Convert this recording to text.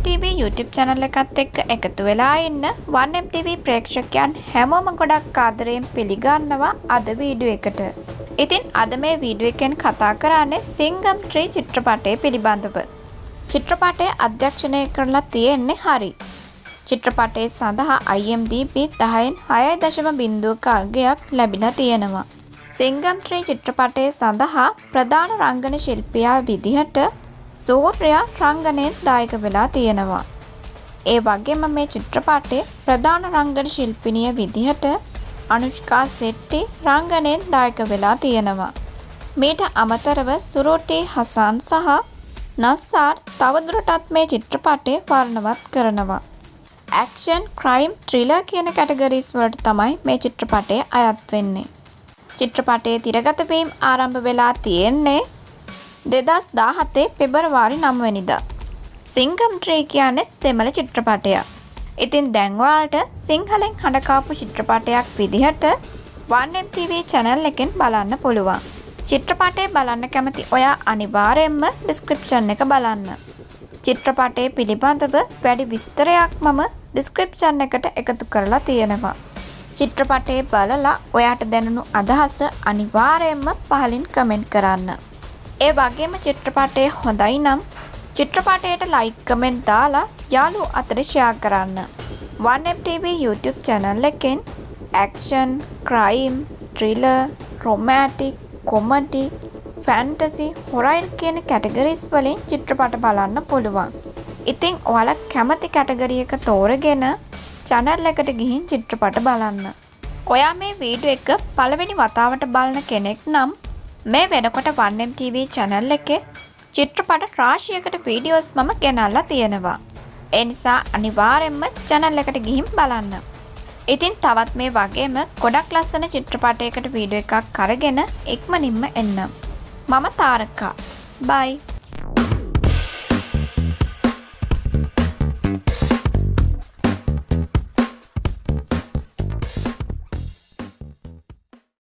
1MTV YouTube channel එකත් එක්ක එකතු වෙලා ඉන්න 1MTV ප්‍රේක්ෂකයන් හැමෝම ගොඩක් ආදරයෙන් පිළිගන්නවා අද වීඩියෝ එකට. ඉතින් අද මේ වීඩියෝ එකෙන් කතා කරන්නේ සිංගම් 3 චිත්‍රපටය පිළිබඳව. චිත්‍රපටය අධ්‍යක්ෂණය කරලා තියෙන්නේ හරි. චිත්‍රපටයේ සඳහා IMDb 10න් 6.0ක අගයක් ලැබිලා තියෙනවා. සිංගම් 3 චිත්‍රපටයේ සඳහා ප්‍රධාන රංගන ශිල්පියා විදිහට සූර්යා රංගනයෙන් දායක වෙලා තියෙනවා. ඒ වගේම මේ චිත්‍රපටයේ ප්‍රධාන රංගන ශිල්පිනිය විදිහට අනුෂ්කා සෙට්ටි රංගනයෙන් දායක වෙලා තියෙනවා. මීට අමතරව සුරුටි හසන් සහ නස්සාර් තවදුරටත් මේ චිත්‍රපටය වර්ණවත් කරනවා. ඇක්ෂන්, ක්‍රයිම්, ත්‍රිලර් කියන කැටගරිස් වලට තමයි මේ චිත්‍රපටය අයත් වෙන්නේ. චිත්‍රපටයේ තිරගත වීම ආරම්භ වෙලා තියෙන්නේ 2017 පෙබරවාරි 9 වෙනිදා. සිංගම් 3 කියන්නේ දෙමළ චිත්‍රපටයක්. ඉතින් දැන් ඔයාලට සිංහලෙන් හඬකාපු චිත්‍රපටයක් විදිහට 1MTV channel එකෙන් බලන්න පුළුවන්. චිත්‍රපටය බලන්න කැමති ඔයා අනිවාර්යයෙන්ම description එක බලන්න. චිත්‍රපටයේ පිළිබඳව වැඩි විස්තරයක් මම description එකට එකතු කරලා තියෙනවා. චිත්‍රපටයේ බලලා ඔයාට දැනුණු අදහස අනිවාර්යයෙන්ම පහලින් කමෙන්ට් කරන්න. ඒ වගේම චිත්‍රපටය හොඳයි නම් චිත්‍රපටයට ලයික් කමෙන්ට් දාලා යාළුවෝ අතර ෂෙයා කරන්න. 1MTV YouTube channel එකෙන් action, crime, thriller, romantic, comedy, fantasy, horror කියන කැටගරිස් වලින් චිත්‍රපට බලන්න පුළුවන්. ඉතින් ඔයාලා කැමති කැටගරි එක තෝරගෙන channel එකට ගිහින් චිත්‍රපට බලන්න. ඔයා මේ වීඩියෝ එක පළවෙනි වතාවට බලන කෙනෙක් නම් මේ වෙනකොට 1MTV channel එකේ චිත්‍රපට රාශියකට වීඩියෝස් මම ගෙනල්ලා තියෙනවා. ඒ නිසා අනිවාර්යයෙන්ම channel එකට ගිහින් බලන්න. ඉතින් තවත් මේ වගේම ගොඩක් ලස්සන චිත්‍රපටයකට වීඩියෝ එකක් අරගෙන ඉක්මනින්ම එන්න. මම තාරකා. බයි.